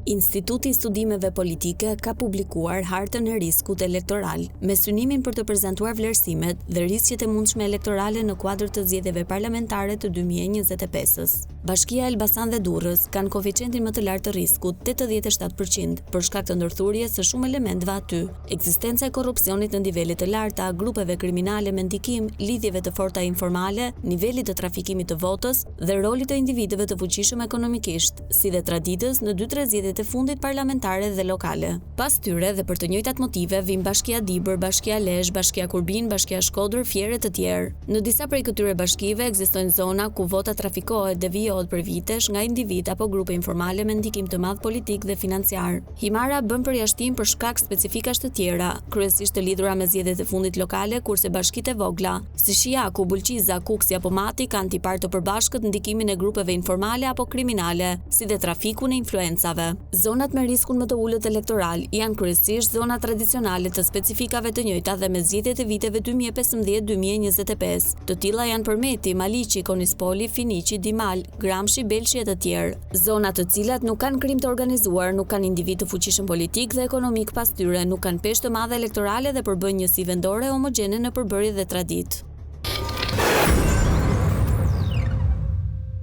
Instituti i Studimeve Politike ka publikuar hartën e riskut elektoral me synimin për të prezantuar vlerësimet dhe riskjet e mundshme elektorale në kuadër të zgjedhjeve parlamentare të 2025-s. Bashkia Elbasan dhe Durrës kanë koeficientin më të lartë të riskut 87% për shkak të ndërthurjes së shumë elementëve aty, ekzistenca e korrupsionit në nivele të larta, grupeve kriminale me ndikim, lidhjeve të forta informale, nivelit të trafikimit të votës dhe rolit të individëve të fuqishëm ekonomikisht, si dhe traditës në 2-3 zgjedhjet e fundit parlamentare dhe lokale. Pas tyre dhe për të njëjtat motive vin Bashkia Dibër, Bashkia Lezhë, Bashkia Kurbin, Bashkia Shkodër, Fierë të tjerë. Në disa prej këtyre bashkive ekzistojnë zona ku vota trafikohet, devijohet për vitesh nga individ apo grupe informale me ndikim të madh politik dhe financiar. Himara bën përjashtim për shkak specifikash të tjera, kryesisht të lidhura me zgjedhjet e fundit lokale, kurse bashkitë e vogla, si Shijaku, Bulqiza, Kuksi apo Mati kanë tipar të përbashkët ndikimin e grupeve informale apo kriminale, si dhe trafikun e influencave. Zonat me riskun më të ulët elektoral janë kryesisht zona tradicionale të specifikave të njëjta dhe me zgjedhjet e viteve 2015-2025. Të tilla janë Përmeti, Maliqi, Konispoli, Finiqi, Dimal, Gramshi, Belshi e të tjerë. Zona të cilat nuk kanë krim të organizuar, nuk kanë individ të fuqishëm politik dhe ekonomik pas tyre, nuk kanë peshë të madhe elektorale dhe përbëjnë njësi vendore homogjene në përbërje dhe traditë.